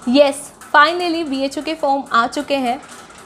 Yes, finally BHU के form आ चुके हैं।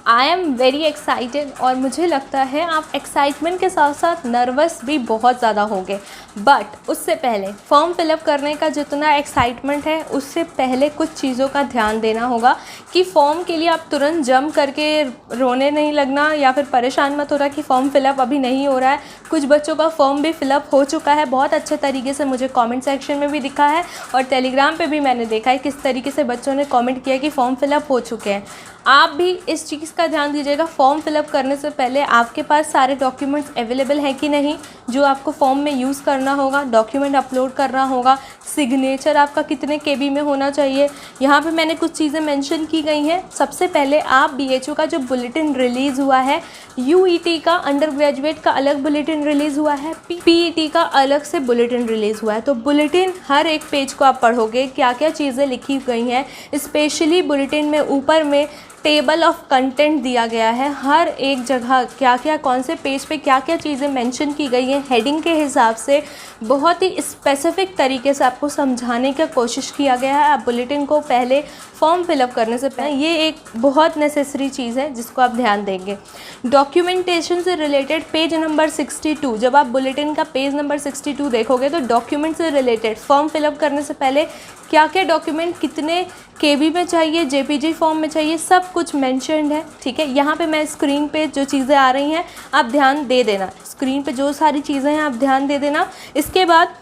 आई एम वेरी एक्साइटेड और मुझे लगता है आप एक्साइटमेंट के साथ साथ नर्वस भी बहुत ज़्यादा होंगे। बट उससे पहले फॉर्म फिलअप करने का जितना एक्साइटमेंट है उससे पहले कुछ चीज़ों का ध्यान देना होगा कि फॉर्म के लिए आप तुरंत जंप करके रोने नहीं लगना या फिर परेशान मत हो रहा कि फॉर्म फिलअप अभी नहीं हो रहा है। कुछ बच्चों का फॉर्म भी फिलअप हो चुका है, बहुत अच्छे तरीके से मुझे कमेंट सेक्शन में भी दिखा है और टेलीग्राम पे भी मैंने देखा है किस तरीके से बच्चों ने कमेंट किया कि फॉर्म फिलअप हो चुके हैं। आप भी इस चीज़ का ध्यान दीजिएगा, फॉर्म फिलअप करने से पहले आपके पास सारे डॉक्यूमेंट्स अवेलेबल हैं कि नहीं जो आपको फॉर्म में यूज़ करना होगा, डॉक्यूमेंट अपलोड करना होगा, सिग्नेचर आपका कितने KB में होना चाहिए। यहाँ पे मैंने कुछ चीज़ें मेंशन की गई हैं। सबसे पहले आप BHU का जो बुलेटिन रिलीज़ हुआ है, UET का अंडर ग्रेजुएट का अलग बुलेटिन रिलीज़ हुआ है, PET का अलग से बुलेटिन रिलीज़ हुआ है। तो बुलेटिन हर एक पेज को आप पढ़ोगे क्या क्या चीज़ें लिखी गई हैं। स्पेशली बुलेटिन में ऊपर में टेबल ऑफ कंटेंट दिया गया है, हर एक जगह क्या क्या कौन से पेज पे क्या क्या चीज़ें मेंशन की गई हैं हेडिंग के हिसाब से बहुत ही स्पेसिफिक तरीके से आपको समझाने की कोशिश किया गया है। आप बुलेटिन को पहले फॉर्म फिलअप करने से पहले ये एक बहुत नेसेसरी चीज़ है जिसको आप ध्यान देंगे। डॉक्यूमेंटेशन से रिलेटेड पेज नंबर 62, जब आप बुलेटिन का पेज नंबर 62 देखोगे तो डॉक्यूमेंट से रिलेटेड फॉर्म फिलअप करने से पहले क्या क्या डॉक्यूमेंट कितने KB में चाहिए, JPG फॉर्म में चाहिए, सब कुछ मेंशन्ड है। ठीक है, यहाँ पे मैं स्क्रीन पे जो चीज़ें आ रही हैं आप ध्यान दे देना, स्क्रीन पे जो सारी चीज़ें हैं आप ध्यान दे देना। इसके बाद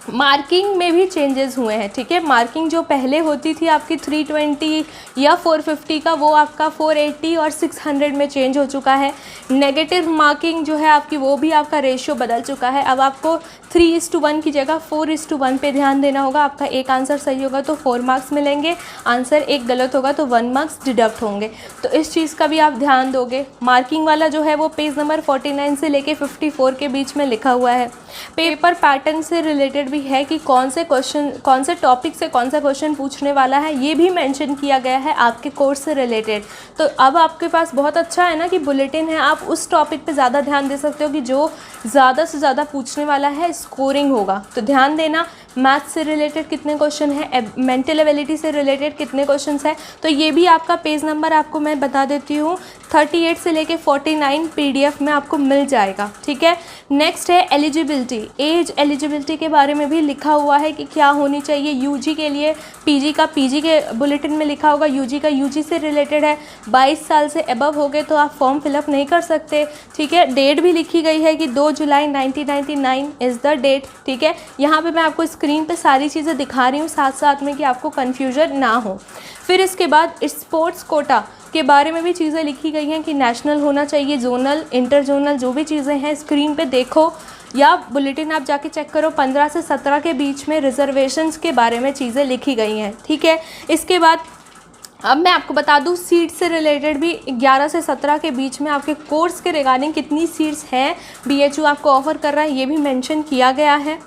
मार्किंग में भी चेंजेस हुए हैं। ठीक है, मार्किंग जो पहले होती थी आपकी 320 या 450 का, वो आपका 480 और 600 में चेंज हो चुका है। नेगेटिव मार्किंग जो है आपकी, वो भी आपका रेशियो बदल चुका है। अब आपको 3:1 की जगह 4:1 पे ध्यान देना होगा। आपका एक आंसर सही होगा तो 4 मार्क्स मिलेंगे, आंसर एक गलत होगा तो 1 मार्क्स डिडक्ट होंगे। तो इस चीज़ का भी आप ध्यान दोगे। मार्किंग वाला जो है वो पेज नंबर 49 से लेके 54 के बीच में लिखा हुआ है। पेपर पैटर्न से रिलेटेड भी है कि कौन से क्वेश्चन, कौन से टॉपिक से कौन सा क्वेश्चन पूछने वाला है, ये भी मेंशन किया गया है आपके कोर्स से रिलेटेड। तो अब आपके पास बहुत अच्छा है ना कि बुलेटिन है, आप उस टॉपिक पे ज़्यादा ध्यान दे सकते हो कि जो ज़्यादा से ज़्यादा पूछने वाला है, स्कोरिंग होगा। तो ध्यान देना, मैथ्स से रिलेटेड कितने क्वेश्चन है, मेंटल एबिलिटी से रिलेटेड कितने क्वेश्चंस है, तो ये भी आपका पेज नंबर आपको मैं बता देती हूँ 38 से लेके 49 PDF में आपको मिल जाएगा। ठीक है, नेक्स्ट है एलिजिबिलिटी। एज एलिजिबिलिटी के बारे में भी लिखा हुआ है कि क्या होनी चाहिए। UG के लिए PG का PG के बुलेटिन में लिखा होगा, UG का UG से रिलेटेड है। 22 साल से अबव हो गए तो आप फॉर्म फिलअप नहीं कर सकते। ठीक है, डेट भी लिखी गई है कि 2 जुलाई 1999 इज़ द डेट। ठीक है, यहाँ पे मैं आपको स्क्रीन पे सारी चीज़ें दिखा रही हूँ साथ साथ में कि आपको कन्फ्यूजन ना हो। फिर इसके बाद स्पोर्ट्स कोटा के बारे में भी चीज़ें लिखी गई हैं कि नेशनल होना चाहिए, जोनल, इंटर जोनल, जो भी चीज़ें हैं स्क्रीन पे देखो या बुलेटिन आप जाके चेक करो। 15 से 17 के बीच में रिजर्वेशंस के बारे में चीज़ें लिखी गई हैं। ठीक है, इसके बाद अब मैं आपको बता दूं सीट से रिलेटेड भी 11 से 17 के बीच में आपके कोर्स के रिगार्डिंग कितनी सीट्स हैं BHU आपको ऑफ़र कर रहा है, ये भी मेंशन किया गया है।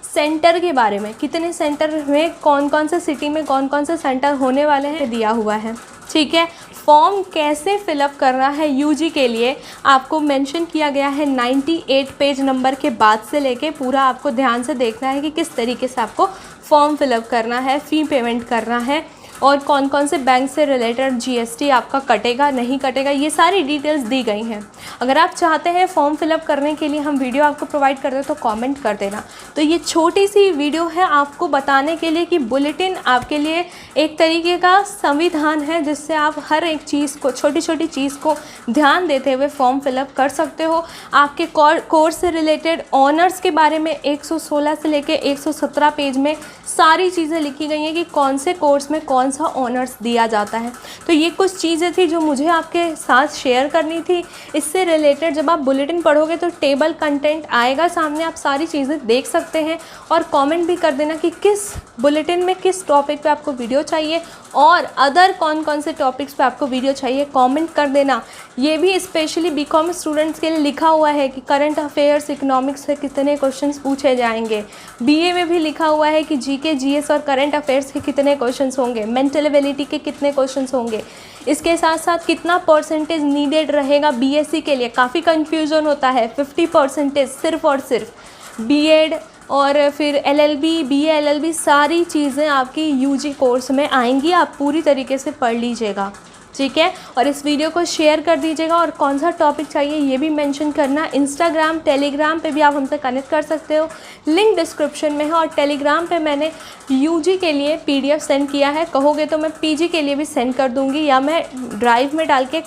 सेंटर के बारे में, कितने सेंटर में कौन कौन से सिटी में कौन कौन से सेंटर होने वाले हैं दिया हुआ है। ठीक है, फॉर्म कैसे फिलअप करना है UG के लिए आपको मेंशन किया गया है 98 पेज नंबर के बाद से लेके पूरा आपको ध्यान से देखना है कि किस तरीके से आपको फॉर्म फिलअप करना है, फ़ी पेमेंट करना है और कौन कौन से बैंक से रिलेटेड GST आपका कटेगा नहीं कटेगा, ये सारी डिटेल्स दी गई हैं। अगर आप चाहते हैं फॉर्म फिलअप करने के लिए हम वीडियो आपको प्रोवाइड कर दें तो कमेंट कर देना। तो ये छोटी सी वीडियो है आपको बताने के लिए कि बुलेटिन आपके लिए एक तरीके का संविधान है जिससे आप हर एक चीज़ को, छोटी छोटी चीज़ को ध्यान देते हुए फॉर्म फिलअप कर सकते हो। आपके कोर्स से रिलेटेड ऑनर्स के बारे में 116 से लेके 117 पेज में सारी चीज़ें लिखी गई हैं कि कौन से कोर्स में कौन सा ऑनर्स दिया जाता है। तो ये कुछ चीज़ें थी जो मुझे आपके साथ शेयर करनी थी। इससे रिलेटेड जब आप बुलेटिन पढ़ोगे तो टेबल कंटेंट आएगा सामने, आप सारी चीज़ें देख सकते हैं और कमेंट भी कर देना कि किस बुलेटिन में किस टॉपिक पे आपको वीडियो चाहिए और अदर कौन कौन से टॉपिक्स पे आपको वीडियो चाहिए, कमेंट कर देना। ये भी स्पेशली BCom स्टूडेंट्स के लिए लिखा हुआ है कि करंट अफेयर्स, इकोनॉमिक्स से कितने क्वेश्चंस पूछे जाएंगे। BA में भी लिखा हुआ है कि GK, GS और करंट अफेयर्स के कितने क्वेश्चंस होंगे, मेंटल एबिलिटी के कितने क्वेश्चंस होंगे। इसके साथ साथ कितना परसेंटेज नीडेड रहेगा BSc के लिए, काफ़ी कन्फ्यूज़न होता है। 50% सिर्फ और सिर्फ B.Ed और फिर LLB BA LLB सारी चीज़ें आपकी UG कोर्स में आएंगी। आप पूरी तरीके से पढ़ लीजिएगा, ठीक है। और इस वीडियो को शेयर कर दीजिएगा और कौन सा टॉपिक चाहिए ये भी मेंशन करना। इंस्टाग्राम टेलीग्राम पे भी आप हमसे कनेक्ट कर सकते हो, लिंक डिस्क्रिप्शन में है। और टेलीग्राम पे मैंने UG के लिए PDF सेंड किया है, कहोगे तो मैं PG के लिए भी सेंड कर दूँगी, या मैं ड्राइव में डाल के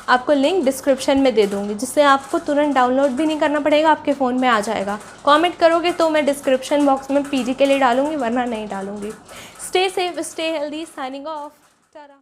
आपको लिंक डिस्क्रिप्शन में दे दूँगी, जिससे आपको तुरंत डाउनलोड भी नहीं करना पड़ेगा, आपके फ़ोन में आ जाएगा। कमेंट करोगे तो मैं डिस्क्रिप्शन बॉक्स में PG के लिए डालूँगी, वरना नहीं डालूँगी। Stay safe, stay healthy, signing off, Tata.